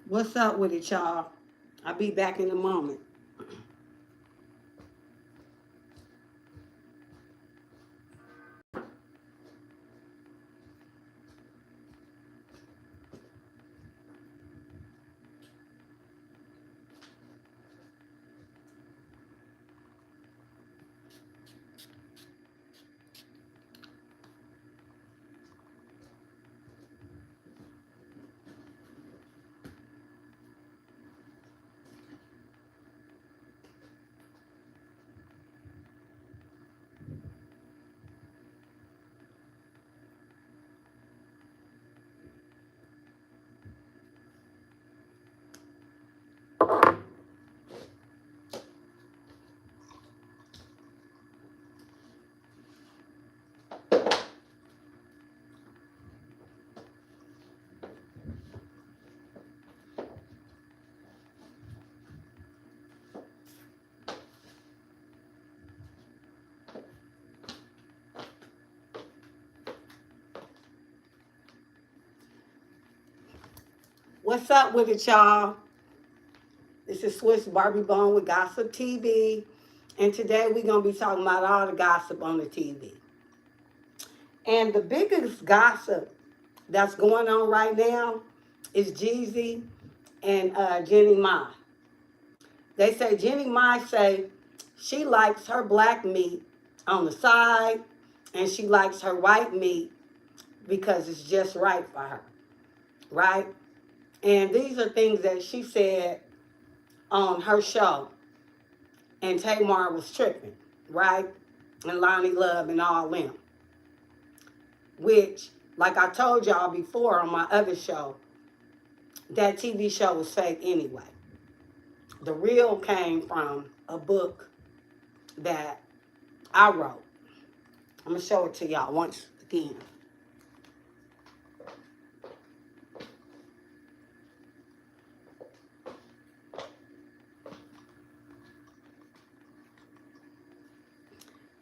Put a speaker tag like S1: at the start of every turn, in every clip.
S1: What's up with it, y'all? I'll be back in a moment. What's up with it, y'all? This is Swiss Barbie Bone with Gossip TV. And today we're going to be talking about all the gossip on the TV. And the biggest gossip that's going on right now is Jeezy and Jeannie Mai. They say Jeannie Mai say she likes her black meat on the side and she likes her white meat because it's just right for her, right? And these are things that she said on her show. And Tamar was tripping, right? And Lonnie Love and all them. Which, like I told y'all before on my other show, that TV show was fake anyway. The real came from a book that I wrote. I'm going to show it to y'all once again.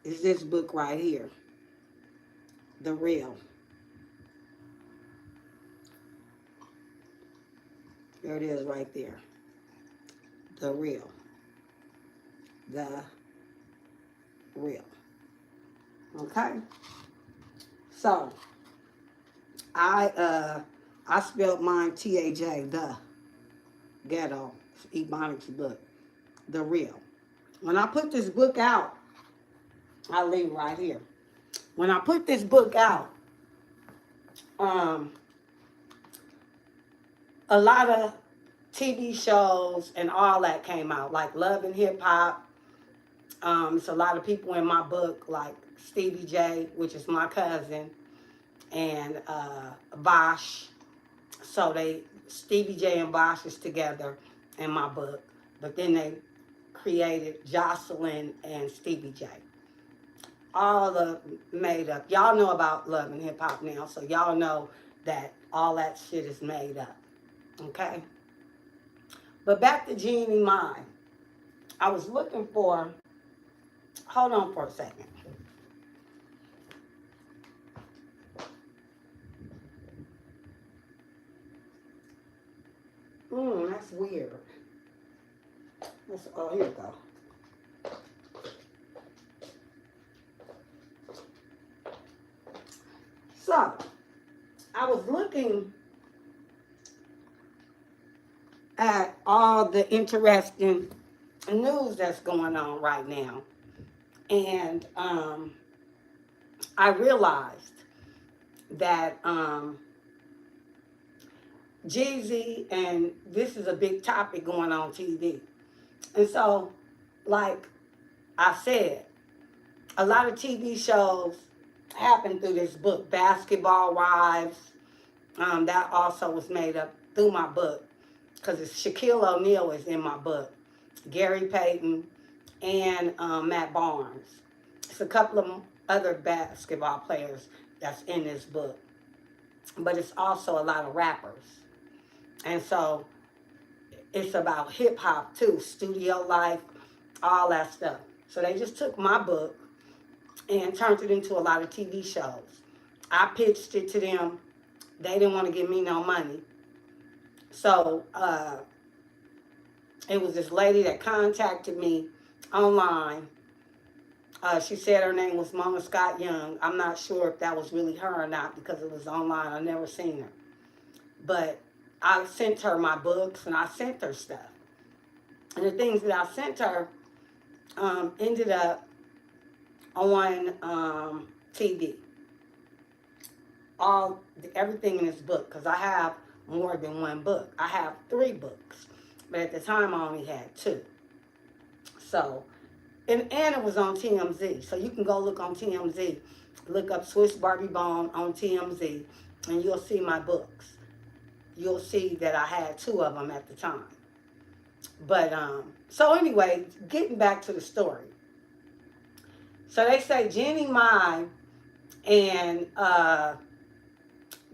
S1: It's this book right here. The Real. There it is right there. The Real. The Real. Okay? So, I spelled mine T-A-J, the ghetto, Ebonics book, The Real. When I put this book out, I'll leave right here. When I put this book out, um, a lot of TV shows and all that came out, like Love and Hip Hop. It's a lot of people in my book, like Stevie J, which is my cousin, and Bosch. So Stevie J and Bosch is together in my book. But then they created Jocelyn and Stevie J. All the made up. Y'all know about Love and Hip Hop now, so y'all know that all that shit is made up. Okay? But back to Jeannie Mai. I was looking for, hold on for a second. That's weird. Oh, here we go. So, I was looking at all the interesting news that's going on right now. And I realized that Jeezy, and this is a big topic going on TV. And so, like I said, a lot of TV shows happen through this book, Basketball Wives. That also was made up through my book because it's Shaquille O'Neal is in my book, Gary Payton, and Matt Barnes. It's a couple of other basketball players that's in this book, but it's also a lot of rappers. And so it's about hip hop too, studio life, all that stuff. So they just took my book and turned it into a lot of TV shows. I pitched it to them. They didn't want to give me no money. So it was this lady that contacted me online. She said her name was Mona Scott Young. I'm not sure if that was really her or not because it was online. I never seen her. But I sent her my books and I sent her stuff. And the things that I sent her ended up on TV. Everything in this book, because I have more than one book. I have 3 books, but at the time I only had 2. So, and it was on TMZ. So you can go look on TMZ, look up Swiss Barbie Bone on TMZ, and you'll see my books. You'll see that I had 2 of them at the time. But so anyway, getting back to the story. So they say Jeanie Mai and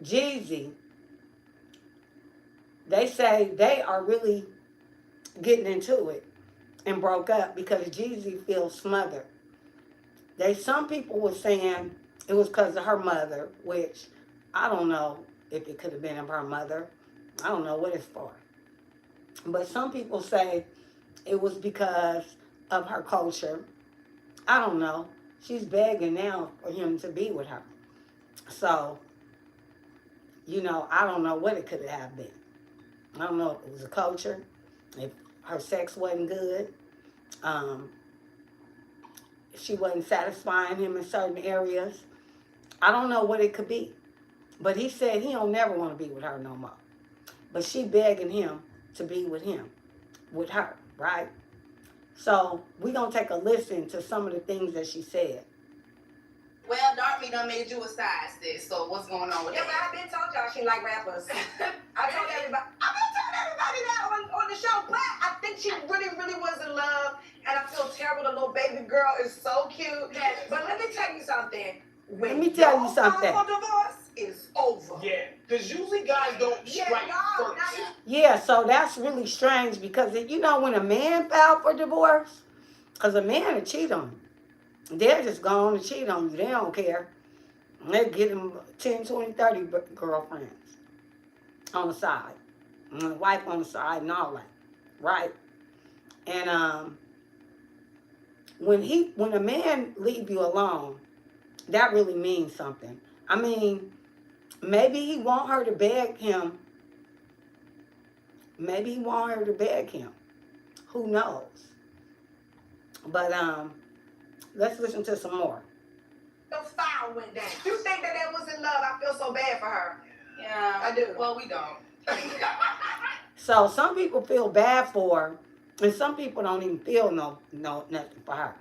S1: Jeezy, they say they are really getting into it and broke up because Jeezy feels smothered. Some people were saying it was because of her mother, which I don't know if it could have been of her mother. I don't know what it's for. But some people say it was because of her culture. I don't know. She's begging now for him to be with her. So, I don't know what it could have been. I don't know if it was a culture, if her sex wasn't good, if she wasn't satisfying him in certain areas. I don't know what it could be. But he said he don't never want to be with her no more. But she begging him to be with him, with her, right? So we're going to take a listen to some of the things that she said.
S2: Well, Darby done made you a side sis, so what's going on with that?
S3: Yeah, but I've been told y'all she like rappers. I've been telling everybody that on the show, but I think she really, really was in love, and I feel terrible. The little baby girl is so cute. Yes. But let me tell you something.
S1: Let me tell you something.
S3: For divorce is over.
S4: Yeah, because usually guys don't strike first.
S1: Yeah, so that's really strange because, when a man filed for divorce, because a man will cheat on you. They're just going to cheat on you. They don't care. They get them 10, 20, 30 girlfriends on the side. And a wife on the side and all that. Right? And when a man leave you alone, that really means something. I mean, maybe he want her to beg him. Maybe he want her to beg him. Who knows? But let's listen to some more.
S3: The fire went down. You think that was in love? I feel so bad for her.
S2: Yeah,
S3: I do.
S2: Well, we don't.
S1: So some people feel bad for her, and some people don't even feel nothing for her.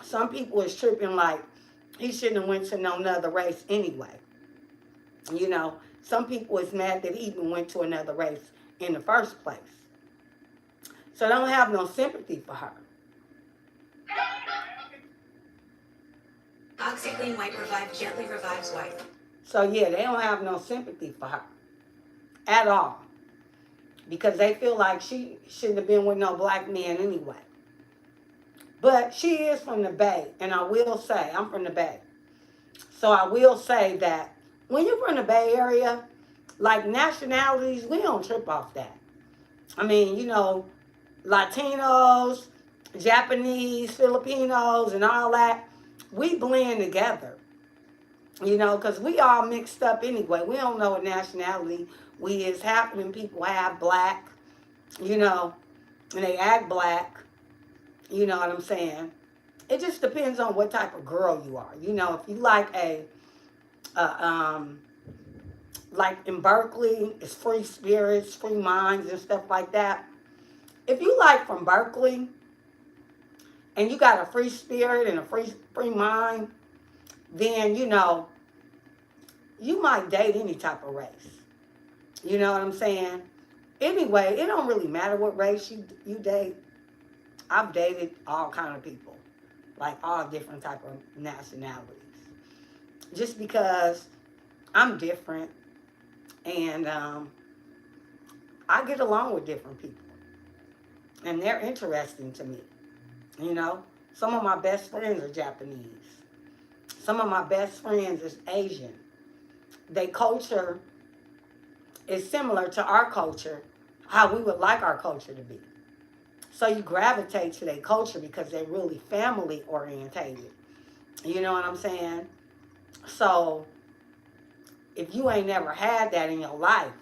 S1: Some people is tripping like he shouldn't have went to no another race anyway. Some people is mad that he even went to another race in the first place. So they don't have no sympathy for her.
S5: OxyClean Wipe Revive gently revives wife.
S1: So yeah, they don't have no sympathy for her at all. Because they feel like she shouldn't have been with no black man anyway. But she is from the Bay, and I will say, I'm from the Bay. So I will say that when you're from the Bay Area, like nationalities, we don't trip off that. I mean, Latinos, Japanese, Filipinos, and all that, we blend together. Because we all mixed up anyway. We don't know what nationality we is. Half of them people have black, and they act black. You know what I'm saying? It just depends on what type of girl you are. If you like like in Berkeley, it's free spirits, free minds, and stuff like that. If you like from Berkeley, and you got a free spirit and a free mind, then, you might date any type of race. You know what I'm saying? Anyway, it don't really matter what race you date. I've dated all kind of people, like all different type of nationalities. Just because I'm different and I get along with different people. And they're interesting to me. Some of my best friends are Japanese. Some of my best friends is Asian. Their culture is similar to our culture, how we would like our culture to be. So you gravitate to their culture because they're really family orientated. You know what I'm saying? So if you ain't never had that in your life,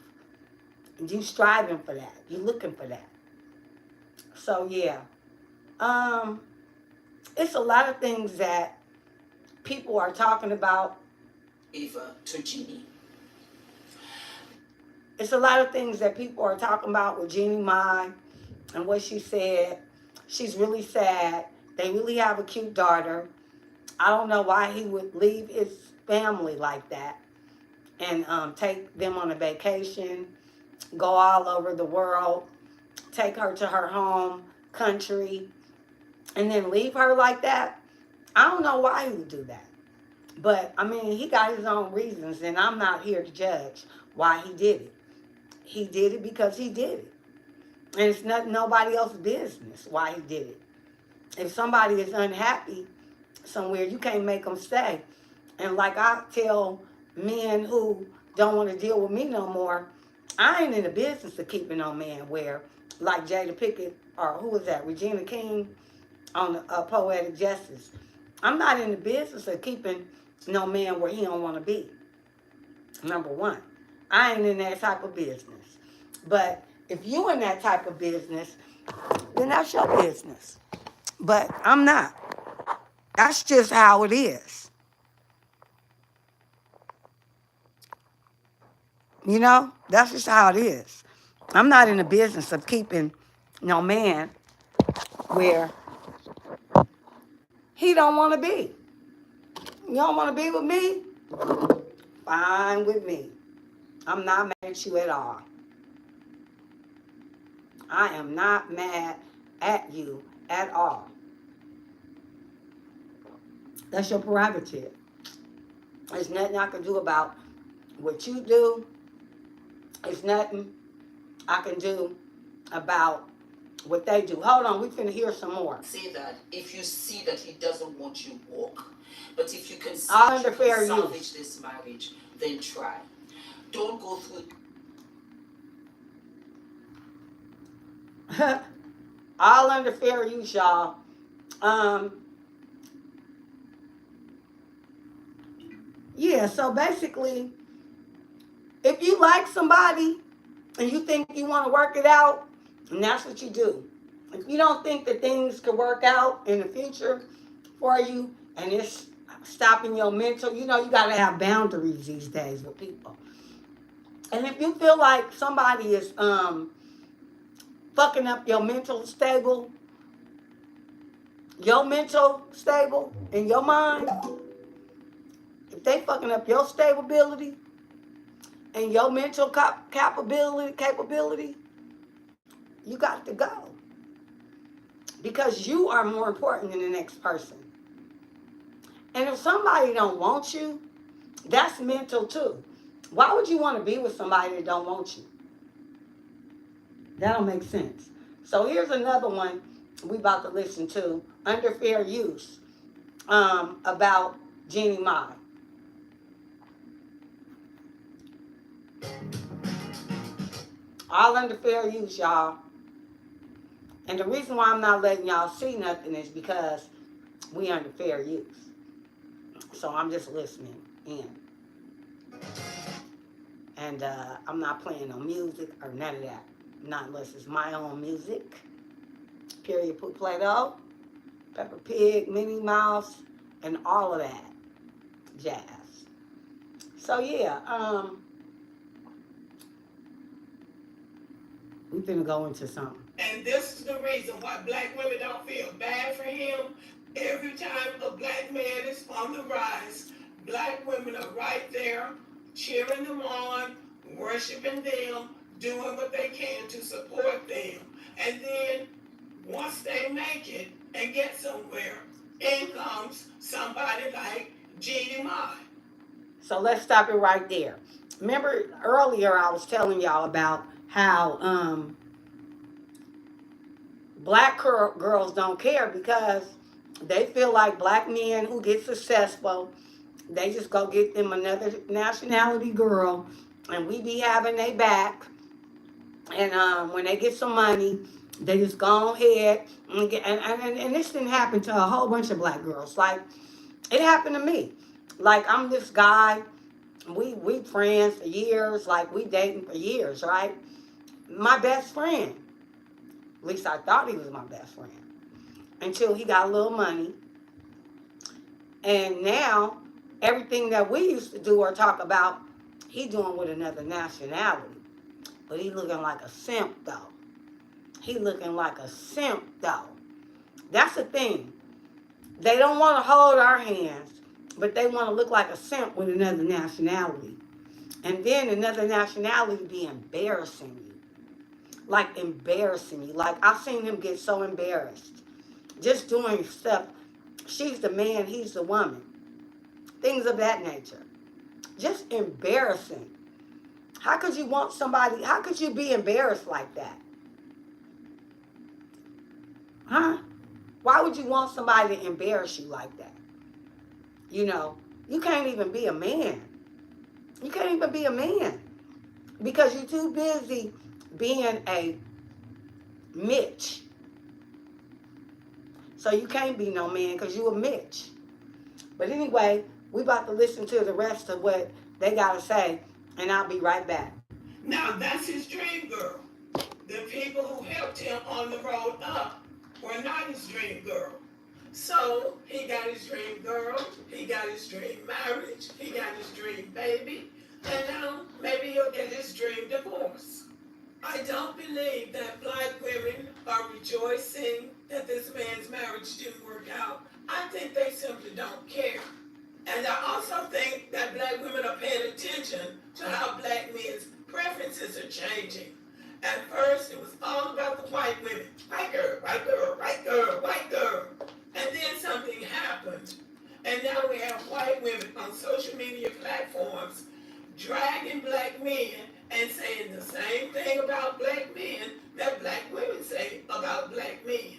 S1: you striving for that. You looking for that. So yeah. It's a lot of things that people are talking about.
S6: Eva to Jeanie.
S1: It's a lot of things that people are talking about with Jeanie Mai and what she said. She's really sad. They really have a cute daughter. I don't know why he would leave his family like that and take them on a vacation, go all over the world, take her to her home country, and then leave her like that. I don't know why he would do that. But, I mean, he got his own reasons, and I'm not here to judge why he did it. He did it because he did it. And it's not nobody else's business why he did it. If somebody is unhappy somewhere, you can't make them stay. And like I tell men who don't want to deal with me no more, I ain't in the business of keeping no man where, like Jada Pickett, or who was that, Regina King on Poetic Justice. I'm not in the business of keeping no man where he don't want to be. Number one, I ain't in that type of business. But if you in that type of business, then that's your business. But I'm not. That's just how it is. You know, that's just how it is. I'm not in the business of keeping no man where he don't want to be. You don't want to be with me? Fine with me. I'm not mad at you at all. I am not mad at you at all. That's your prerogative. There's nothing I can do about what you do. There's nothing I can do about what they do. Hold on, we finna hear some more.
S6: Say that if you see that he doesn't want you, walk. But if you can see
S1: All
S6: that
S1: under
S6: you
S1: fair
S6: can salvage
S1: use.
S6: this marriage, then try. Don't go through.
S1: All under fair use, y'all. Yeah, so basically, if you like somebody and you think you want to work it out, and that's what you do. If you don't think that things could work out in the future for you and it's stopping your mental, you know, you got to have boundaries these days with people. And if you feel like somebody is fucking up your mental stable in your mind, if they fucking up your stability and your mental capability, you got to go. Because you are more important than the next person. And if somebody don't want you, that's mental too. Why would you want to be with somebody that don't want you? That don't make sense. So here's another one we about to listen to, Under Fair Use, about Jeanie Mai. All under fair use, y'all. And the reason why I'm not letting y'all see nothing is because we under fair use. So I'm just listening in. And I'm not playing no music or none of that. Not unless it's my own music. Period, Pooh Play-Doh, Peppa Pig, Minnie Mouse, and all of that jazz. So yeah, we finna go into something.
S7: And this is the reason why black women don't feel bad for him. Every time a black man is on the rise, black women are right there, cheering them on, worshiping them, doing what they can to support them. And then once they make it and get somewhere, in comes somebody like Jeanie Mai.
S1: So let's stop it right there. Remember earlier I was telling y'all about how black girls don't care because they feel like black men who get successful, they just go get them another nationality girl and we be having their back. And when they get some money, they just go ahead and get. And this didn't happen to a whole bunch of black girls. Like it happened to me. Like I'm this guy. We friends for years. Like we dating for years, right? My best friend. At least I thought he was my best friend until he got a little money. And now everything that we used to do or talk about, he doing with another nationality. But he looking like a simp though. He looking like a simp though. That's the thing. They don't want to hold our hands, but they want to look like a simp with another nationality. And then another nationality be embarrassing you. Like embarrassing you. Like I've seen him get so embarrassed. Just doing stuff. She's the man, he's the woman. Things of that nature. Just embarrassing. How could you want somebody, how could you be embarrassed like that? Huh? Why would you want somebody to embarrass you like that? You know, you can't even be a man. You can't even be a man. Because you're too busy being a Mitch. So you can't be no man because you a Mitch. But anyway, we about to listen to the rest of what they got to say, and I'll be right back.
S7: Now that's his dream girl. The people who helped him on the road up were not his dream girl. So he got his dream girl, he got his dream marriage, he got his dream baby, and now maybe he'll get his dream divorce. I don't believe that black women are rejoicing that this man's marriage didn't work out. I think they simply don't care. And I also think that black women are paying attention to how black men's preferences are changing. At first, it was all about the white women. White girl, white girl, white girl, white girl. And then something happened. And now we have white women on social media platforms dragging black men and saying the same thing about black men that black women say about black men.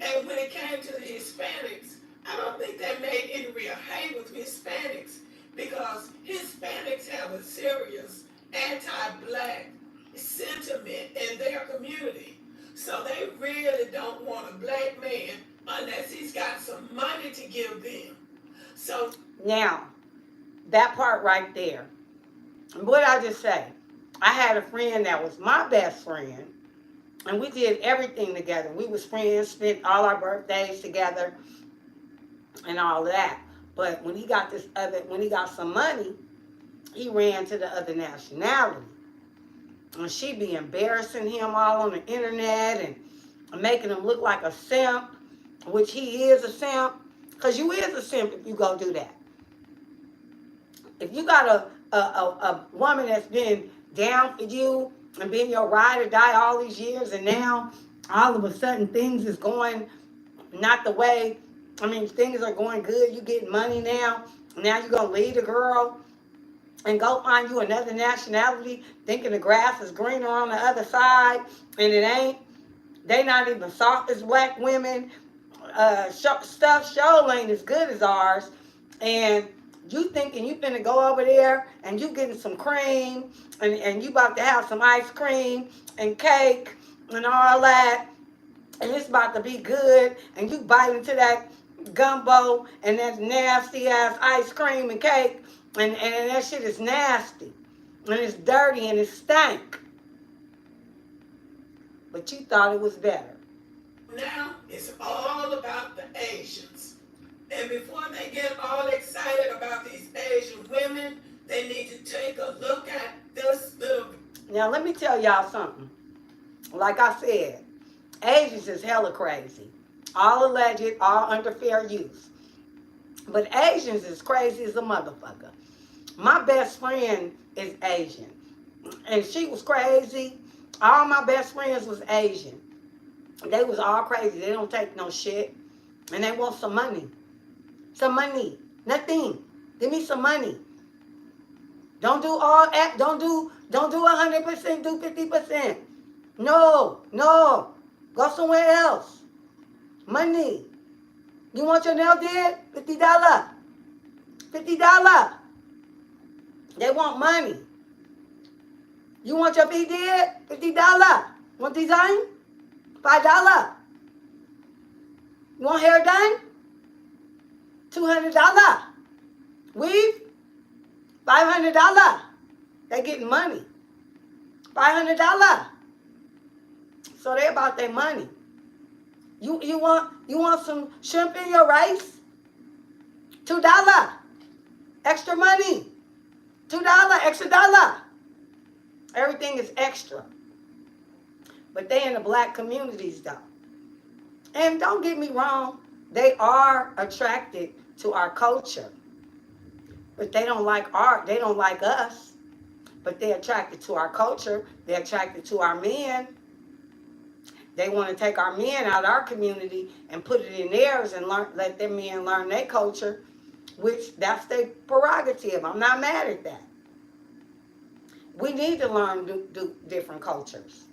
S7: And when it came to the Hispanics, I don't think they made any real hay with Hispanics because Hispanics have a serious anti-black sentiment in their community. So they really don't want a black man unless he's got some money to give them. So
S1: now, that part right there. What I just say? I had a friend that was my best friend, and we did everything together. We was friends, spent all our birthdays together, and all that. But when he got some money, he ran to the other nationality. And she be embarrassing him all on the internet and making him look like a simp, which he is a simp. Because you is a simp if you go do that. If you got a woman that's been down for you and been your ride or die all these years, and now all of a sudden things is going not the way, things are going good, you getting money now you're going to leave the girl and go find you another nationality thinking the grass is greener on the other side, and it ain't. They not even soft as black women. Stuff show ain't as good as ours, and you thinking you finna go over there and you getting some cream and you about to have some ice cream and cake and all that, and it's about to be good, and you bite into that gumbo and that nasty ass ice cream and cake, and that shit is nasty and it's dirty and it stank, but you thought it was better.
S7: now it's all about the Asians. And before they get all excited about these Asian women, they need to take a look at this little.
S1: Now let me tell y'all something. Like I said, Asians is hella crazy. All alleged, all under fair use. But Asians is crazy as a motherfucker. My best friend is Asian. And she was crazy. All my best friends was Asian. They was all crazy. They don't take no shit. And they want some money. Some money. Nothing. Give me some money. Don't do all act. Don't do 100%, do 50%. No. Go somewhere else. Money. You want your nail did? $50. $50. They want money. You want your feet did? $50. Want design? $5. You want hair done? $200. Weave? $500. They getting money. $500. So they about their money. You want some shrimp in your rice? $2. Extra money. $2, extra dollar. Everything is extra. But they in the black communities though. And don't get me wrong, they are attracted to our culture. But they don't like they don't like us. But they're attracted to our culture. They're attracted to our men. They want to take our men out of our community and put it in theirs and let them men learn their culture, which that's their prerogative. I'm not mad at that. We need to learn different cultures.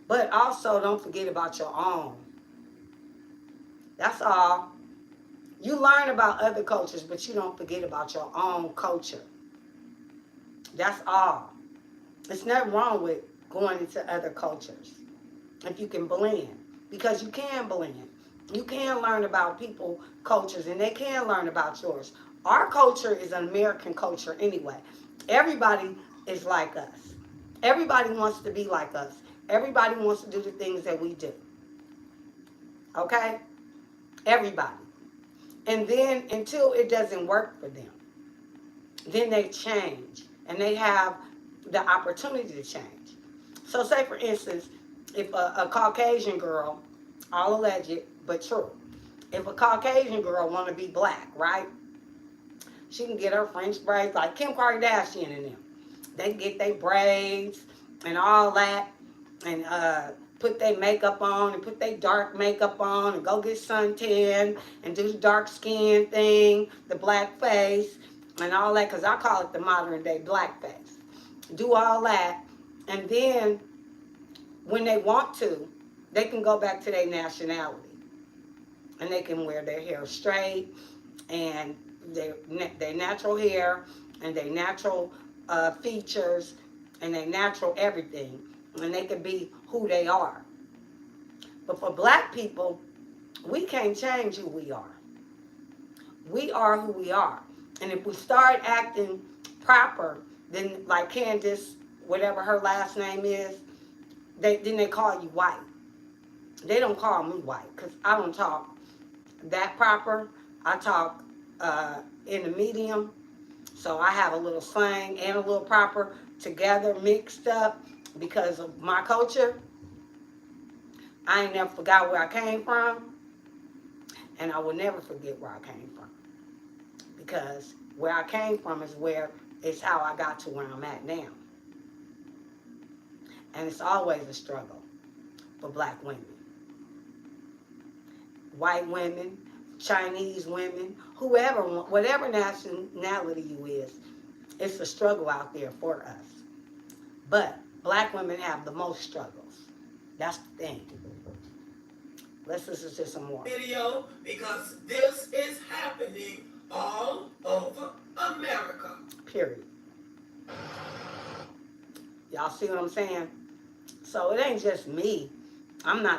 S1: But also don't forget about your own. That's all. You learn about other cultures, but you don't forget about your own culture. That's all. There's nothing wrong with going into other cultures if you can blend, because you can blend. You can learn about people's cultures, and they can learn about yours. Our culture is an American culture anyway. Everybody is like us. Everybody wants to be like us. Everybody wants to do the things that we do. Okay? Everybody. And then until it doesn't work for them, then they change. And they have the opportunity to change. So say, for instance, if a Caucasian girl, all alleged but true, if a Caucasian girl want to be black, right? She can get her French braids like Kim Kardashian and them. They get their braids and all that, and put their makeup on and put their dark makeup on and go get suntan and do the dark skin thing, the black face and all that, because I call it the modern day black face. Do all that, and then when they want to, they can go back to their nationality. And they can wear their hair straight and their natural hair and their natural features and their natural everything. And they can be who they are. But for black people, we can't change who we are. We are who we are. And if we start acting proper, then like Candace, whatever her last name is, then they call you white. They don't call me white because I don't talk that proper. I talk in the medium. So I have a little slang and a little proper together, mixed up because of my culture. I ain't never forgot where I came from. And I will never forget where I came from. Because where I came from is how I got to where I'm at now. And it's always a struggle for black women. White women, Chinese women, whoever, whatever nationality you is, it's a struggle out there for us. But black women have the most struggles. That's the thing. Let's listen to some more.
S7: Video, because this is happening all over America.
S1: Period. Y'all see what I'm saying? So it ain't just me.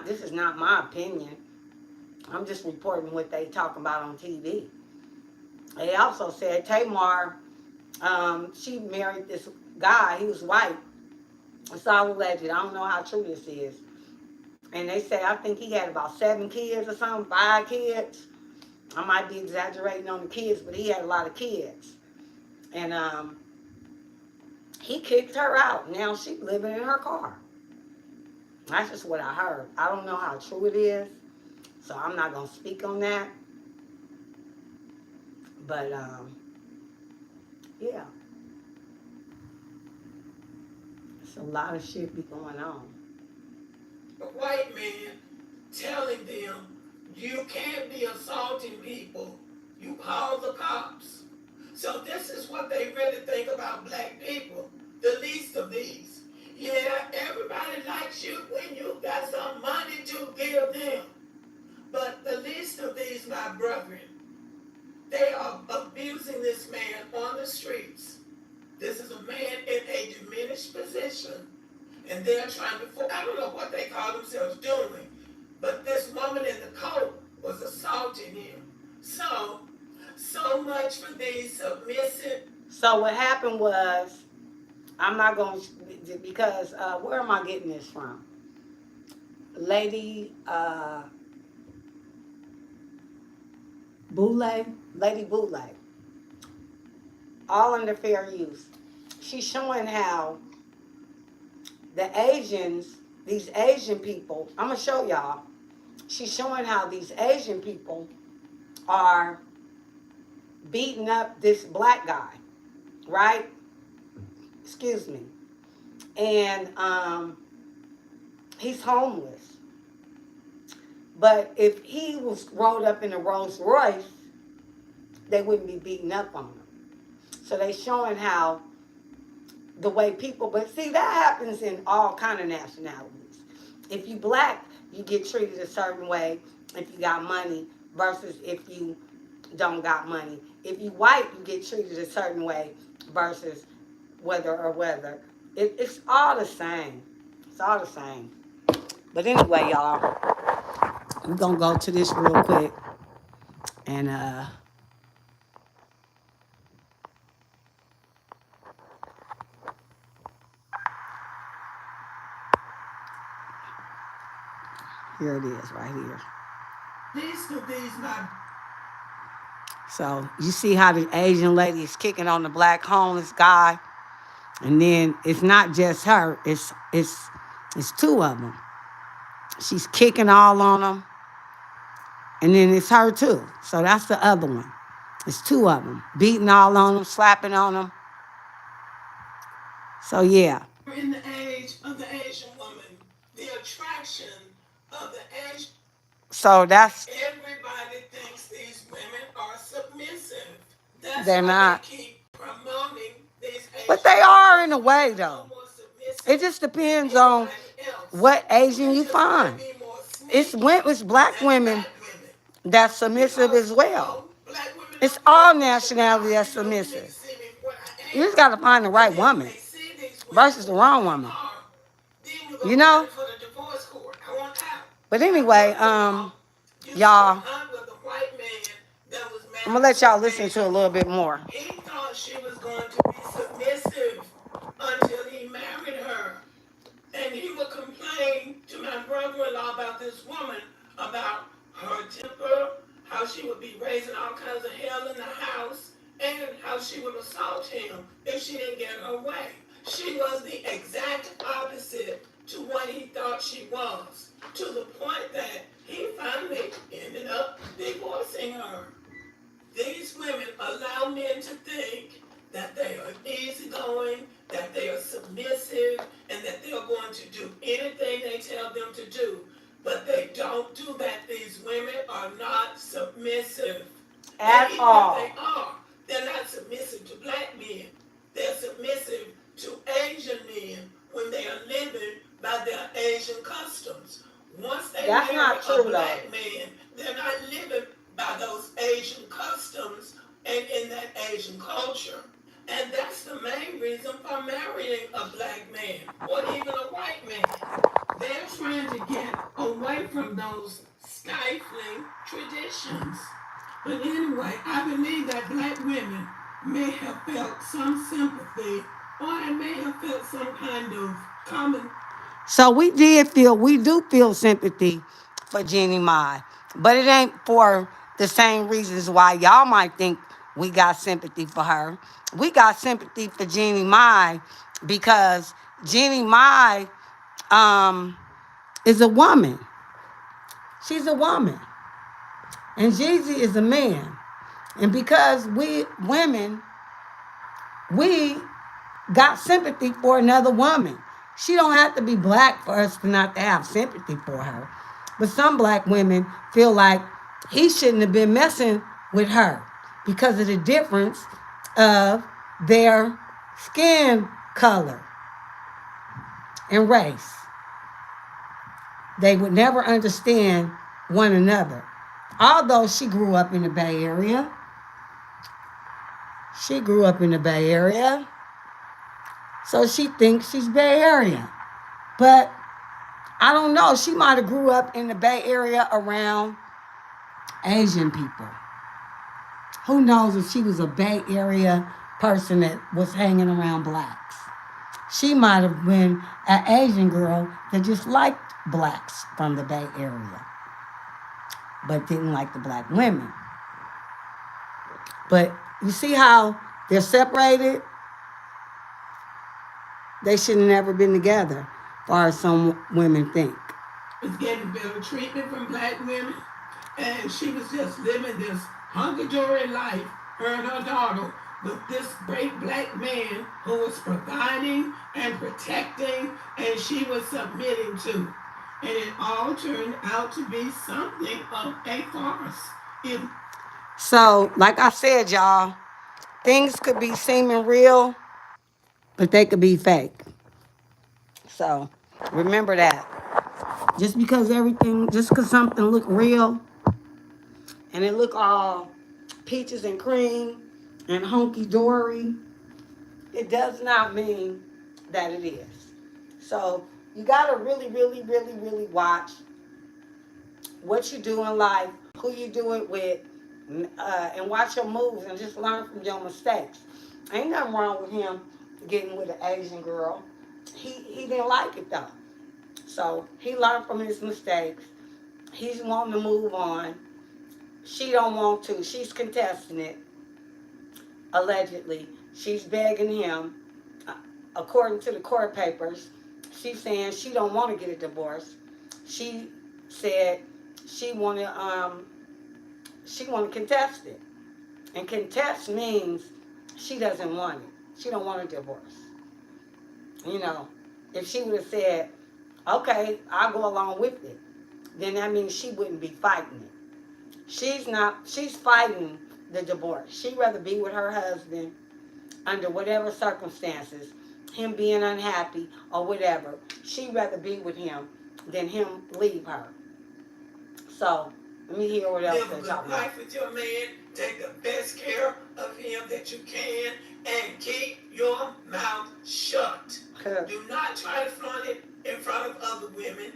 S1: This is not my opinion. I'm just reporting what they talking about on TV. They also said Tamar, she married this guy. He was white. It's all alleged. I don't know how true this is. And they say, I think he had about 7 kids or something, 5 kids. I might be exaggerating on the kids, but he had a lot of kids. And he kicked her out. Now she's living in her car. That's just what I heard. I don't know how true it is, so I'm not going to speak on that. But, yeah. It's a lot of shit be going on.
S7: A white man telling them, you can't be assaulting people. You call the cops. So this is what they really think about black people. The least of these. Yeah, everybody likes you when you got some money to give them. But the least of these, my brethren, they are abusing this man on the streets. This is a man in a a diminished position, and they're trying to, I don't know what they call themselves doing, but this woman in the coat was assaulting him. So much for these submissive.
S1: So what happened was, I'm not going to, because where am I getting this from? Lady Boulay, all under fair use. She's showing how the Asians, these Asian people, I'm going to show y'all. She's showing how these Asian people are beating up this black guy, right? Excuse me. And he's homeless. But if he was rolled up in a Rolls Royce, they wouldn't be beating up on him. So they showing how the way people, but see, that happens in all kind of nationalities. If you black, you get treated a certain way if you got money versus if you don't got money. If you white, you get treated a certain way versus whether. It's all the same. It's all the same. But anyway, y'all, we're going to go to this real quick. And, here it is, right here. So you see how the Asian lady is kicking on the black homeless guy, and then it's not just her; it's two of them. She's kicking all on them, and then it's her too. So that's the other one. It's two of them beating all on them, slapping on them. So yeah.
S7: In the age of the Asian woman, the attraction of the Asian.
S1: So that's.
S7: Everybody thinks these women are submissive. That's
S1: they're not.
S7: They keep promoting these Asian.
S1: But they are in a way, though. It just depends on what Asian you find. It's black women that's submissive as well. It's all nationality that's submissive. You just got to find the right woman versus the wrong woman. You know? But anyway, y'all, I'm going to let y'all listen to a little bit more.
S7: He thought she was going to be submissive until he married her. And he would complain to my brother-in-law about this woman, about her temper, how she would be raising all kinds of hell in the house, and how she would assault him if she didn't get her way. She was the exact opposite to what he thought she was, to the point that he finally ended up divorcing her. These women allow men to think that they are easygoing, that they are submissive, and that they're going to do anything they tell them to do. But they don't do that. These women are not submissive.
S1: At all.
S7: They are. They're not submissive to black men. They're submissive to Asian men when they are living by their Asian customs. Once they marry a black man, they're not living by those Asian customs and in that Asian culture. And that's the main reason for marrying a black man or even a white man. They're trying to get away from those stifling traditions. But anyway, I believe that black women may have felt some sympathy or they may have felt some kind of common.
S1: So we do feel sympathy for Jeannie Mai, but it ain't for the same reasons why y'all might think we got sympathy for her. We got sympathy for Jeannie Mai because Jeannie Mai is a woman. She's a woman. And Jeezy is a man. And because we women, we got sympathy for another woman. She don't have to be black for us to not to have sympathy for her. But some black women feel like he shouldn't have been messing with her because of the difference of their skin color and race. They would never understand one another. Although she grew up in the Bay Area. So she thinks she's Bay Area. But I don't know. She might have grew up in the Bay Area around Asian people. Who knows if she was a Bay Area person that was hanging around blacks. She might have been an Asian girl that just liked blacks from the Bay Area, but didn't like the black women. But you see how they're separated? They should have never been together, as far as some women think.
S7: Was getting better treatment from black women, and she was just living this hunky-dory life, her and her daughter, with this great black man who was providing and protecting, and she was submitting to. And it all turned out to be something of a farce.
S1: So, like I said, y'all, things could be seeming real, but they could be fake. So, remember that. Just because something look real and it look all peaches and cream and hunky-dory, it does not mean that it is. So, you got to really, really, really, really watch what you do in life, who you do it with, and watch your moves and just learn from your mistakes. Ain't nothing wrong with him getting with an Asian girl. He didn't like it though. So he learned from his mistakes. He's wanting to move on. She don't want to. She's contesting it, allegedly. She's begging him, according to the court papers. She's saying she don't want to get a divorce. She said she want to contest it. And contest means she doesn't want it. She don't want a divorce. You know, if she would have said, okay, I'll go along with it, then that means she wouldn't be fighting it. She's fighting the divorce. She'd rather be with her husband under whatever circumstances, him being unhappy or whatever. She'd rather be with him than him leave her. So, let me hear what else
S7: Live a
S1: they're
S7: good
S1: talking about.
S7: life with your man. Take the best care of him that you can, and keep your mouth shut. Do not try to flaunt it in front of other women.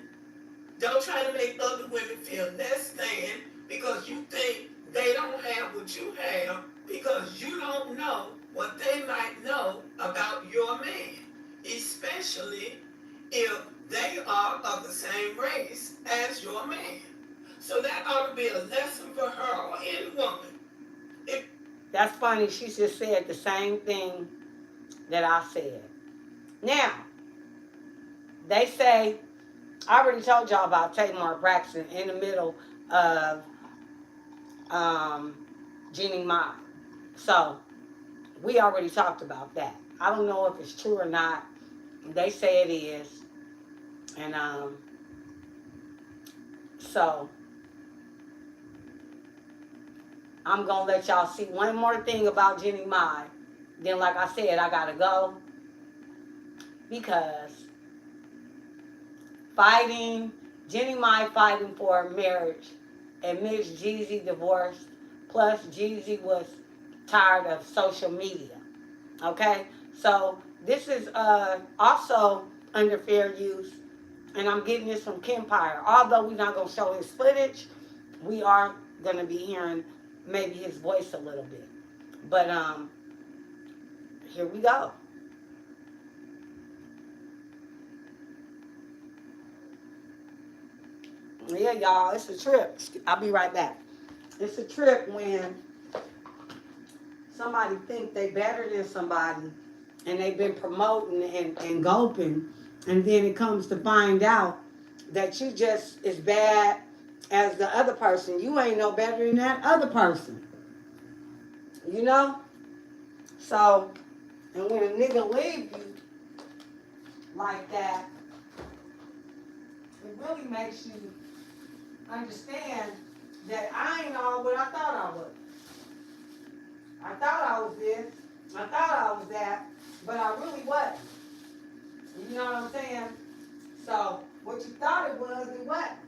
S7: Don't try to make other women feel less than because you think they don't have what you have, because you don't know what they might know about your man, especially if they are of the same race as your man. So that ought to be a lesson for her or any woman.
S1: That's funny. She just said the same thing that I said. Now, they say, I already told y'all about Tamar Braxton in the middle of Jeanie Mai. So, we already talked about that. I don't know if it's true or not. They say it is. And so, I'm going to let y'all see one more thing about Jeanie Mai. Then, like I said, I got to go. Because Jeanie Mai fighting for marriage, admits Jeezy divorced, plus Jeezy was tired of social media. Okay? So this is also under fair use, and I'm getting this from Kempire. Although we're not going to show his footage, we are going to be hearing maybe his voice a little bit. But here we go. Yeah, y'all, it's a trip. I'll be right back. It's a trip when somebody think they better than somebody and they've been promoting and gulping, and then it comes to find out that you just as bad as the other person. You ain't no better than that other person. You know? So, and when a nigga leave you like that, it really makes you understand that I ain't all what I thought I was. I thought I was this, I thought I was that, but I really wasn't. You know what I'm saying? So, what you thought it was, it wasn't.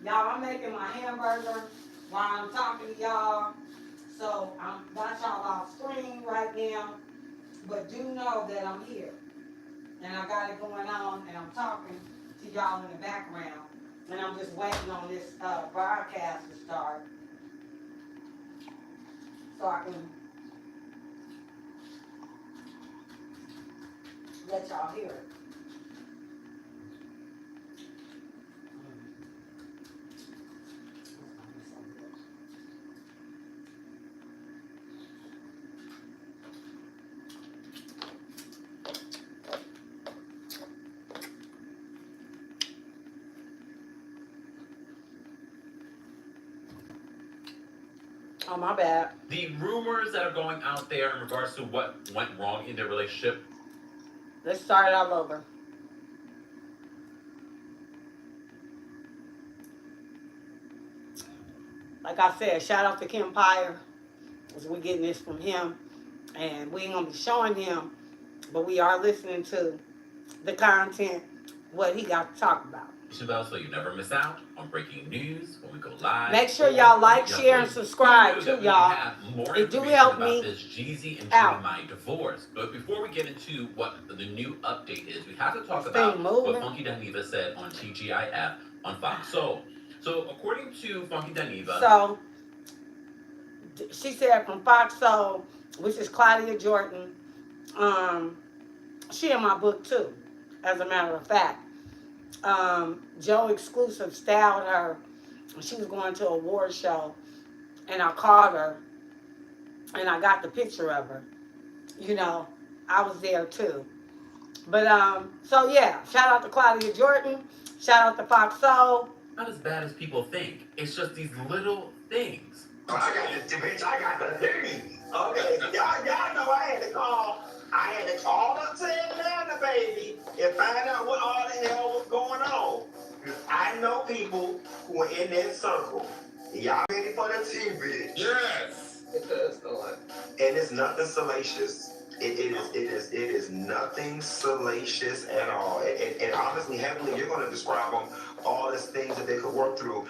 S1: Y'all, I'm making my hamburger while I'm talking to y'all. So I'm got y'all off screen right now, but do know that I'm here. And I got it going on, and I'm talking to y'all in the background. And I'm just waiting on this broadcast to start so I can let y'all hear it. Oh, my bad.
S8: The rumors that are going out there in regards to what went wrong in their relationship.
S1: Let's start it all over. Like I said, shout out to Kim Pyre, because we're getting this from him. And we ain't going to be showing him, but we are listening to the content, what he got to talk about.
S8: So you never miss out on breaking news when we go live.
S1: Make sure y'all like, share, and subscribe too, y'all. It do help me
S8: this Jeezy and
S1: out.
S8: My divorce. But before we get into what the new update is, we have to talk
S1: This
S8: about
S1: thing moving.
S8: what Funky Dineva said on TGIF on Fox Soul. So according to Funky Dineva,
S1: So she said from Fox Soul, which is Claudia Jordan. She in my book too, as a matter of fact. Joe Exclusive styled her. She was going to a award show, and I called her, and I got the picture of her. You know, I was there too. But so yeah, shout out to Claudia Jordan. Shout out to Fox Soul.
S8: not as bad as people think. It's just these little things.
S4: I got the bitch. I got the thing. Okay, y'all know I had to call. I had to call up to Atlanta, baby, and find out what all the hell was going on. I know people who are in that circle. Y'all ready for the tea, bitch?
S9: Yes.
S4: Let's go on. And it's nothing salacious. It is nothing salacious at all. And honestly, heavily, you're going to describe them all as things that they could work through.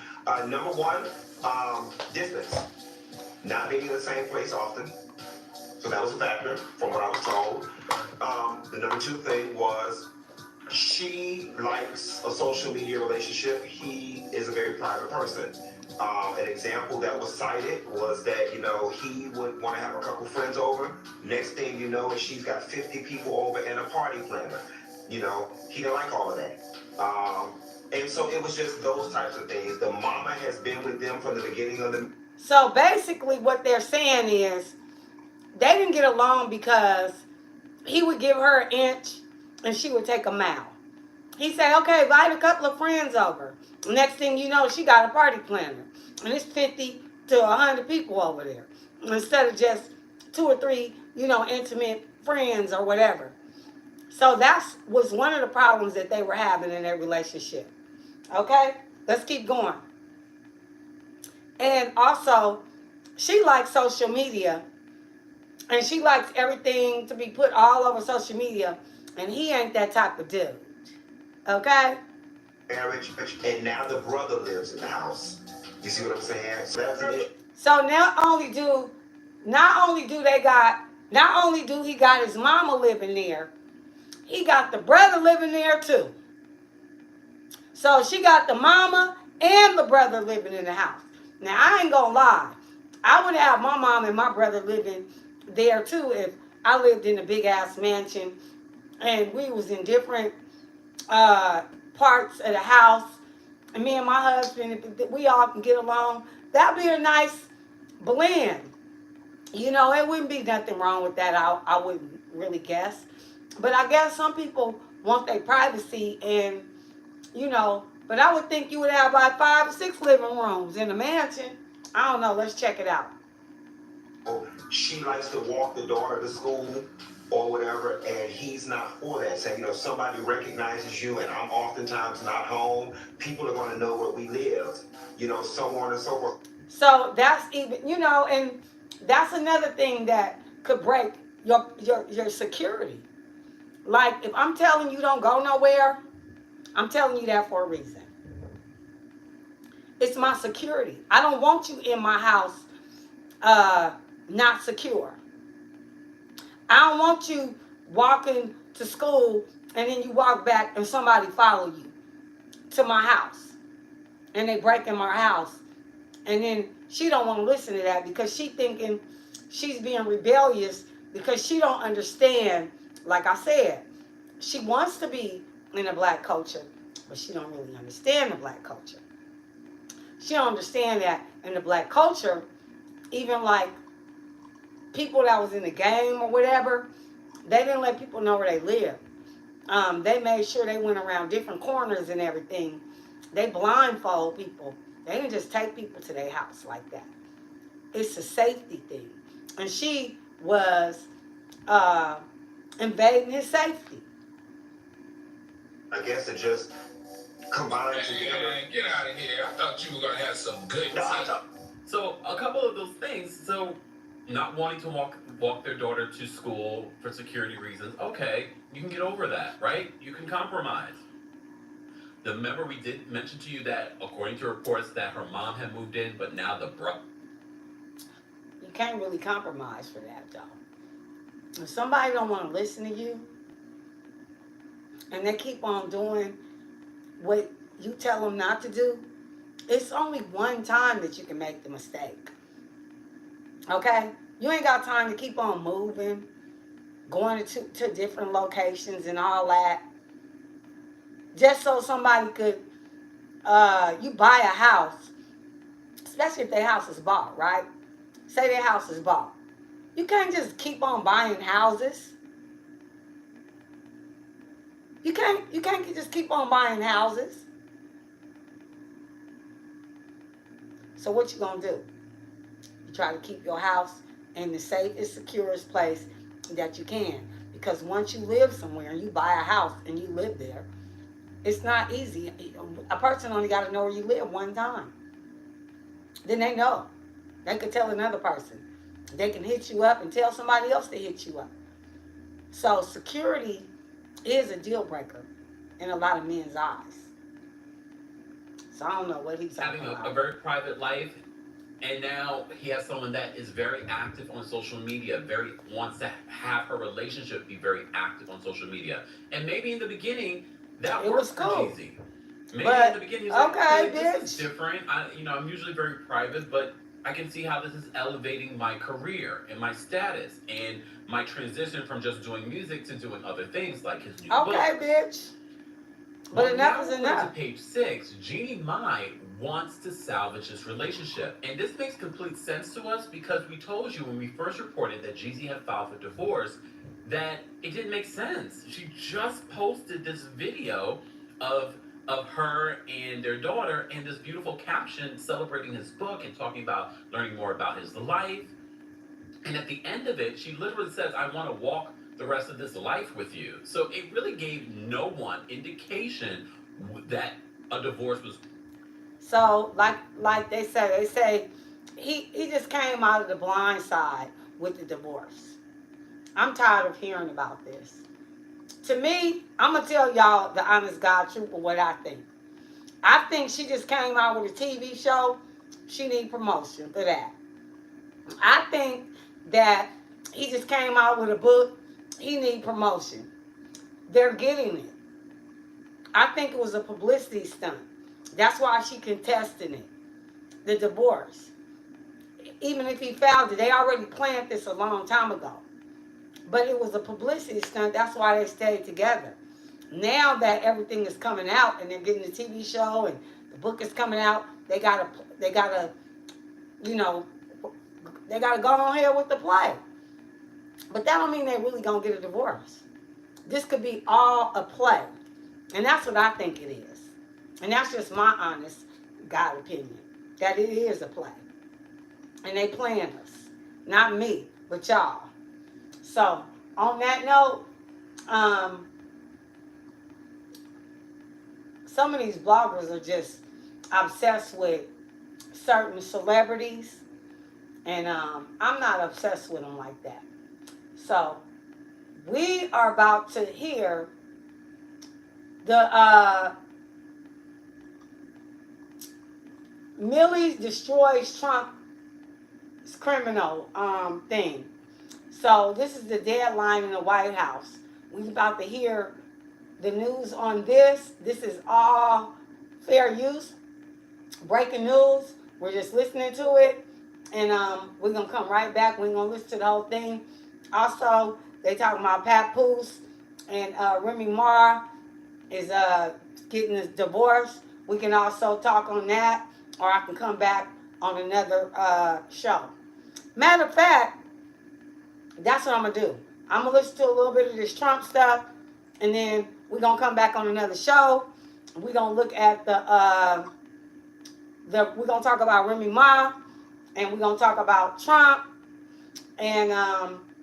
S4: Number one, distance. Not being in the same place often. So that was a factor from what I was told. The number two thing was she likes a social media relationship. He is a very private person. An example that was cited was that, you know, he would want to have a couple friends over. Next thing you know is she's got 50 people over and a party planner. You know, he didn't like all of that. And so it was just those types of things. The mama has been with them from the beginning of the...
S1: So basically what they're saying is they didn't get along because he would give her an inch and she would take a mile. He said, okay, invite a couple of friends over. Next thing you know, she got a party planner. And it's 50 to 100 people over there. Instead of just 2 or 3, you know, intimate friends or whatever. So that was one of the problems that they were having in their relationship. Okay? Let's keep going. And also, she likes social media. And she likes everything to be put all over social media. And he ain't that type of dude. Okay?
S4: Marriage, and now the brother lives in the house. You see what I'm saying? So that's it.
S1: So not only do he got his mama living there, he got the brother living there too. So she got the mama and the brother living in the house. Now I ain't gonna lie, I would have my mom and my brother living there too if I lived in a big ass mansion and we was in different parts of the house, and me and my husband, if we all can get along, that'd be a nice blend. You know, it wouldn't be nothing wrong with that. I wouldn't really guess. But I guess some people want their privacy, and, you know, but I would think you would have like 5 or 6 living rooms in a mansion. I don't know. Let's check it out.
S4: She likes to walk the daughter to school or whatever, and he's not for that. Saying, you know, somebody recognizes you and I'm oftentimes not home, people are going to know where we live, you know, so on and so forth.
S1: So that's even, you know, and that's another thing that could break your security. Like, if I'm telling you don't go nowhere, I'm telling you that for a reason. It's my security. I don't want you in my house not secure. I don't want you walking to school and then you walk back and somebody follow you to my house and they break in my house, and then she don't want to listen to that because she thinking she's being rebellious because she don't understand. Like I said, she wants to be in the black culture, but she don't really understand the black culture. She don't understand that in the black culture, even like people that was in the game or whatever, they didn't let people know where they lived. They made sure they went around different corners and everything. They blindfold people. They didn't just take people to their house like that. It's a safety thing. And she was invading his safety.
S4: I guess it just combined together.
S9: Man, get out of here. I thought you were going to have some good
S4: No, I
S9: tea.
S4: don't.
S8: So a couple of those things. So not wanting to walk their daughter to school for security reasons. Okay, you can get over that, right? You can compromise. Remember, we did mention to you that according to reports that her mom had moved in, but now the brother.
S1: You can't really compromise for that, though. If somebody don't want to listen to you, and they keep on doing what you tell them not to do, it's only one time that you can make the mistake. Okay? You ain't got time to keep on moving, going to different locations and all that, just so somebody could, you buy a house, especially if their house is bought, right? Say their house is bought. You can't just keep on buying houses. You can't just keep on buying houses. So what you gonna do? You try to keep your house in the safest, securest place that you can. Because once you live somewhere and you buy a house and you live there, it's not easy. A person only got to know where you live one time. Then they know. They could tell another person. They can hit you up and tell somebody else to hit you up. So security is a deal breaker in a lot of men's eyes. So I don't know what he's talking
S8: Having
S1: about.
S8: a very private life, and now he has someone that is very active on social media, very wants to have her relationship be very active on social media. And maybe in the beginning that
S1: It
S8: worked
S1: was
S8: for
S1: cool.
S8: Jeezy. Maybe
S1: But,
S8: in the beginning he was
S1: okay,
S8: like, hey, this is
S1: bitch.
S8: different. I'm usually very private, but I can see how this is elevating my career and my status and my transition from just doing music to doing other things like his new book.
S1: Okay, bitch. But
S8: Well,
S1: enough
S8: now
S1: is
S8: we're
S1: enough.
S8: to page 6. Jeannie Mai wants to salvage this relationship. And this makes complete sense to us because we told you when we first reported that Jeezy had filed for divorce that it didn't make sense. She just posted this video of her and their daughter and this beautiful caption celebrating his book and talking about learning more about his life. And at the end of it, she literally says, I want to walk the rest of this life with you. So it really gave no one indication that a divorce was.
S1: So like they say he just came out of the blind side with the divorce. I'm tired of hearing about this. To me, I'm gonna tell y'all the honest God truth of what I think. I think she just came out with a TV show. She need promotion for that. I think that he just came out with a book. He need promotion. They're getting it. I think it was a publicity stunt. That's why she contested it. The divorce. Even if he found it, they already planned this a long time ago. But it was a publicity stunt. That's why they stayed together. Now that everything is coming out and they're getting the TV show and the book is coming out, they gotta, you know, they gotta go on here with the play. But that don't mean they really gonna get a divorce. This could be all a play, and that's what I think it is. And that's just my honest God opinion, that it is a play, and they playing us, not me, but y'all. So on that note, some of these bloggers are just obsessed with certain celebrities, and I'm not obsessed with them like that. So we are about to hear the Millie destroys Trump criminal thing. So this is the deadline in the White House. We about to hear the news on this. This is all fair use, breaking news. We're just listening to it, and we're gonna come right back. We're gonna listen to the whole thing. Also, they talking about Papoose and Remy Ma is getting a divorce. We can also talk on that, or I can come back on another show. Matter of fact, that's what I'm gonna do. I'm gonna listen to a little bit of this Trump stuff, and then we're gonna come back on another show. We're gonna look at we're gonna talk about Remy Ma, and we're gonna talk about Trump, and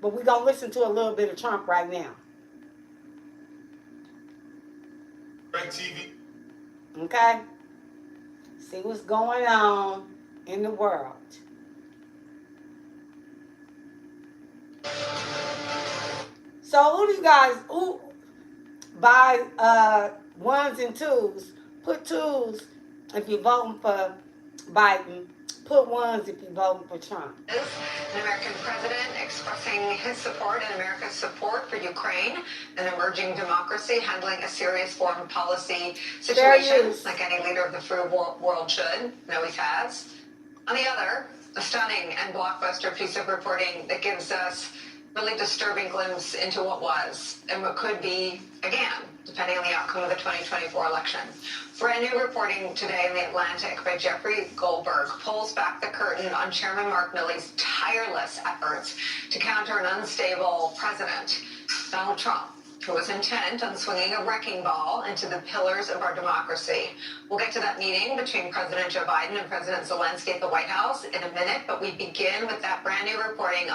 S1: but we're gonna listen to a little bit of Trump right now.
S4: Right, TV.
S1: Okay? See what's going on in the world. So who do you guys buy ones and twos? Put twos if you're voting for Biden. Put ones if you're voting for Trump.
S3: An American president expressing his support and America's support for Ukraine, an emerging democracy handling a serious foreign policy situation like any leader of the free world should. No, he has. On the other, a stunning and blockbuster piece of reporting that gives us really disturbing glimpse into what was and what could be again, depending on the outcome of the 2024 election. Brand new reporting today in The Atlantic by Jeffrey Goldberg pulls back the curtain on Chairman Mark Milley's tireless efforts to counter an unstable president, Donald Trump, who was intent on swinging a wrecking ball into the pillars of our democracy. We'll get to that meeting between President Joe Biden and President Zelensky at the White House in a minute, but we begin with that brand new reporting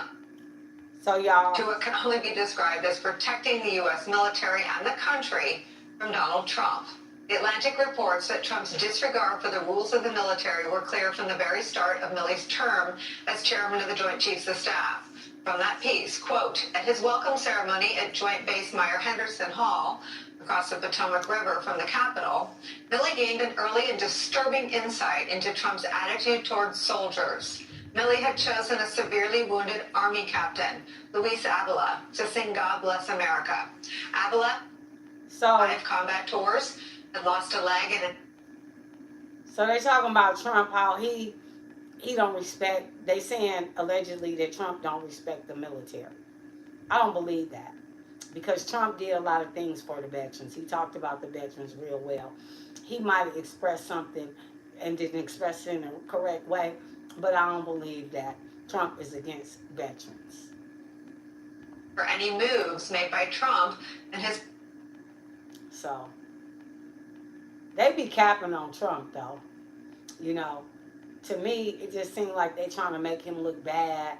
S1: So y'all,
S3: to what can only be described as protecting the U.S. military and the country from Donald Trump. The Atlantic reports that Trump's disregard for the rules of the military were clear from the very start of Milley's term as chairman of the Joint Chiefs of Staff. From that piece, quote, at his welcome ceremony at Joint Base Meyer-Henderson Hall, across the Potomac River from the Capitol, Milley gained an early and disturbing insight into Trump's attitude towards soldiers. Milley had chosen a severely wounded Army captain, Luis Avila, to sing God Bless America. Avila, 5 combat tours, had lost a leg in
S1: So they talking about Trump, how he don't respect, they saying allegedly that Trump don't respect the military. I don't believe that. Because Trump did a lot of things for the veterans. He talked about the veterans real well. He might have expressed something and didn't express it in a correct way, but I don't believe that Trump is against veterans.
S3: for any moves made by Trump and his...
S1: So, they be capping on Trump, though. You know, to me, it just seemed like they trying to make him look bad.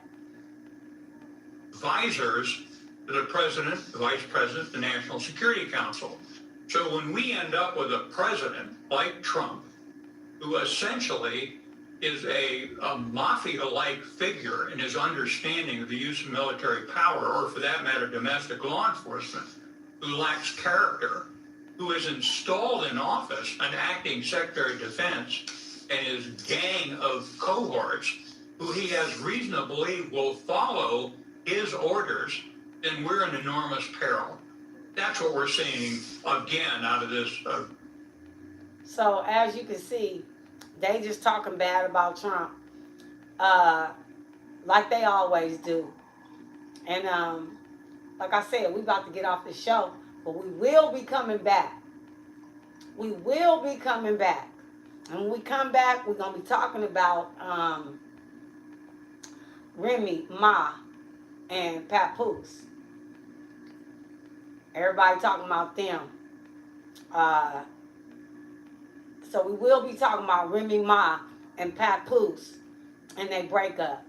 S10: Advisors to the president, the vice president, the National Security Council. So when we end up with a president like Trump, who essentially is a mafia-like figure in his understanding of the use of military power, or for that matter, domestic law enforcement, who lacks character, who is installed in office an acting Secretary of Defense and his gang of cohorts, who he has reason to believe will follow his orders, then we're in enormous peril. That's what we're seeing again out of this.
S1: So as you can see, they just talking bad about Trump, like they always do. And like I said, we about to get off the show, but we will be coming back. We will be coming back. And when we come back, we're going to be talking about Remy Ma and Papoose. Everybody talking about them. So we will be talking about Remy Ma and Papoose and they break up.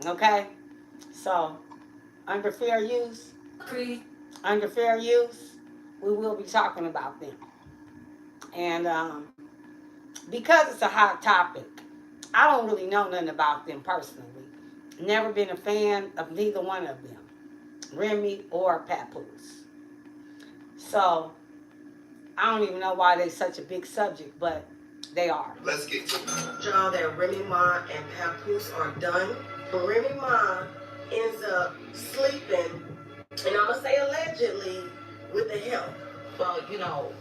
S1: Okay? So, under fair use, we will be talking about them. And because it's a hot topic, I don't really know nothing about them personally. Never been a fan of neither one of them, Remy or Papoose. So, I don't even know why they're such a big subject, but they are.
S4: Let's get to it.
S11: Y'all, that Remy Ma and Papoose are done.
S3: But Remy Ma ends up sleeping, and I'm gonna say allegedly, with the help.
S6: Well,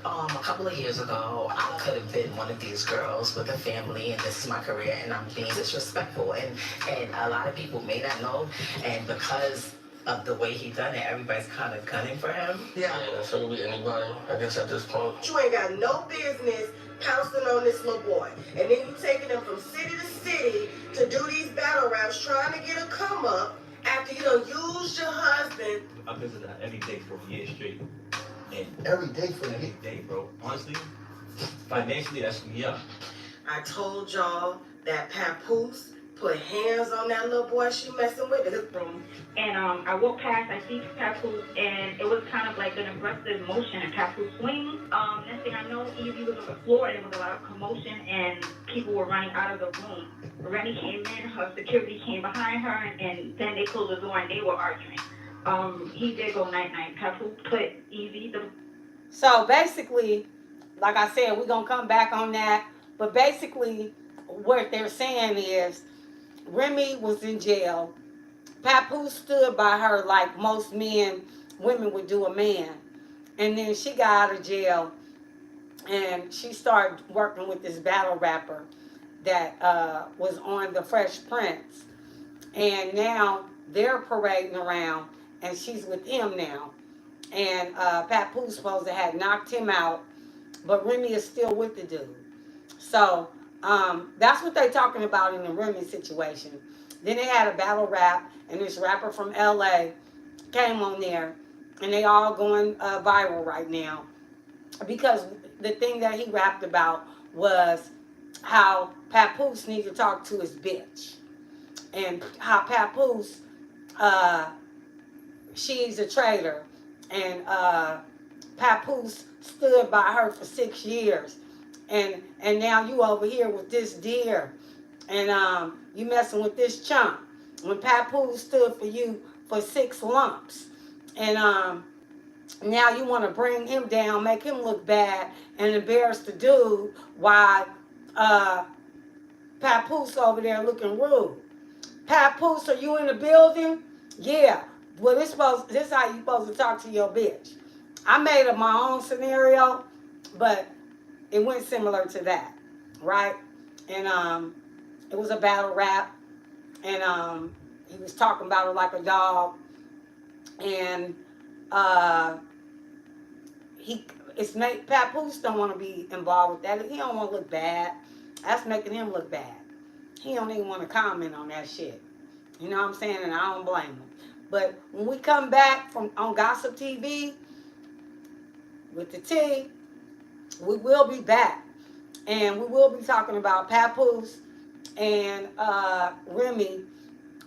S6: a couple of years ago, I could have been one of these girls with a family, and this is my career, and I'm being disrespectful, and a lot of people may not know, and because of the way he done it, everybody's kind of gunning for him.
S3: Yeah.
S11: So could be anybody, I guess, at this point.
S3: You ain't got no business pouncing on this little boy, and then you taking him from city to city to do these battle raps, trying to get a come up after you done used your husband.
S12: I visited her every day for a year straight. And
S11: Every day for
S12: every
S11: me.
S12: day, bro. Honestly, financially, that's yeah.
S3: I told y'all that Papoose put hands on that little boy she messing with in his room.
S13: And I walked past, I see Papoose, and it was kind of like an aggressive motion in Papoose swing. Next thing I know, Evie was on the floor, and there was a lot of commotion, and people were running out of the room. Rennie came in, her security came behind her, and then they closed the door, and they were arguing. He did go night-night. Papoose put Evie the...
S1: So basically, like I said, we're going to come back on that. But basically, what they're saying is, Remy was in jail. Papoose stood by her like most women would do a man. And then she got out of jail, and she started working with this battle rapper that was on the Fresh Prince. And now they're parading around, and she's with him now. And Papoose supposed to have knocked him out, but Remy is still with the dude. So that's what they're talking about in the Remy situation. Then they had a battle rap, and this rapper from LA came on there, and they all going viral right now. Because the thing that he rapped about was how Papoose needs to talk to his bitch. And how Papoose, she's a traitor. And Papoose stood by her for 6 years. And now you over here with this deer. And you messing with this chump. When Papoose stood for you for 6 lumps. And now you want to bring him down, make him look bad, and embarrass the dude while Papoose over there looking rude. Papoose, are you in the building? Yeah. Well, this is how you supposed to talk to your bitch. I made up my own scenario, but it went similar to that, right? And it was a battle rap, and he was talking about her like a dog, and Papoose don't want to be involved with that. He don't want to look bad. That's making him look bad. He don't even want to comment on that shit. You know what I'm saying? And I don't blame him. But when we come back on Gossip TV with the T, we will be back. And we will be talking about Papoose and Remy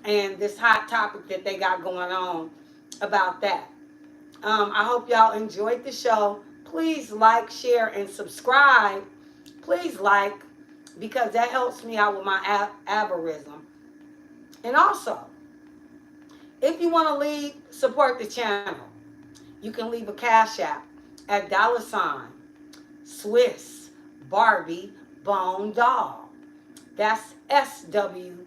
S1: and this hot topic that they got going on about that. I hope y'all enjoyed the show. Please like, share, and subscribe. Please like, because that helps me out with my algorithm. And also, if you want to support the channel, you can leave a cash app at $Swiss Barbie Bone Doll. That's SWISSBARBIE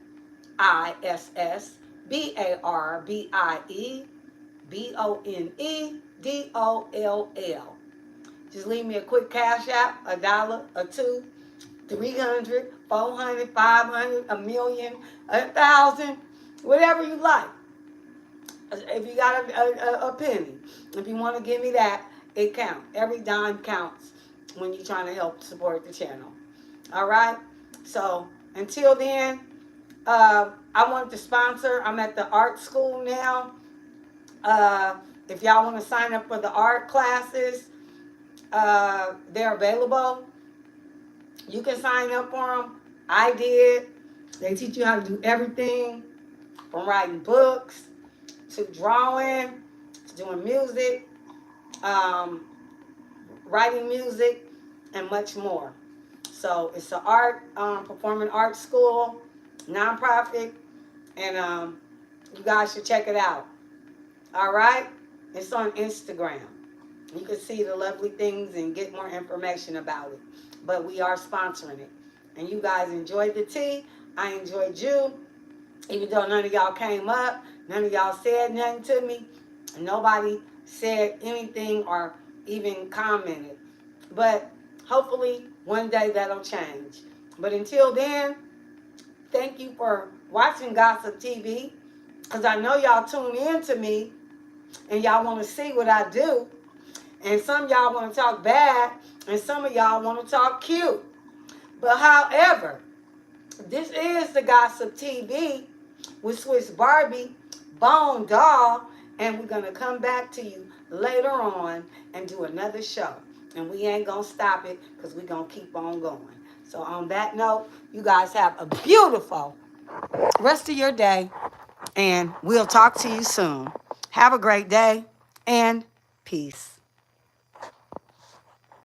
S1: Just leave me a quick cash app, $1, a $2, 300, 400, 500, a million, 1,000, whatever you like. If you got a penny, if you want to give me that, it counts. Every dime counts when you're trying to help support the channel. All right? So until then, I wanted to sponsor. I'm at the art school now. If y'all want to sign up for the art classes, they're available. You can sign up for them. I did. They teach you how to do everything from writing books to drawing to doing music, writing music, and much more. So it's an performing arts school, nonprofit, and you guys should check it out. All right? It's on Instagram. You can see the lovely things and get more information about it. But we are sponsoring it. And you guys enjoyed the tea. I enjoyed you. Even though none of y'all came up, none of y'all said nothing to me, and nobody said anything or even commented. But hopefully one day that'll change. But until then, thank you for watching Gossip TV, because I know y'all tune in to me and y'all want to see what I do. And some of y'all want to talk bad, and some of y'all want to talk cute. But however, this is the Gossip TV with Swiss Barbie, Bone Doll, and we're going to come back to you later on and do another show. And we ain't going to stop it because we're going to keep on going. So on that note, you guys have a beautiful rest of your day, and we'll talk to you soon. Have a great day, and peace.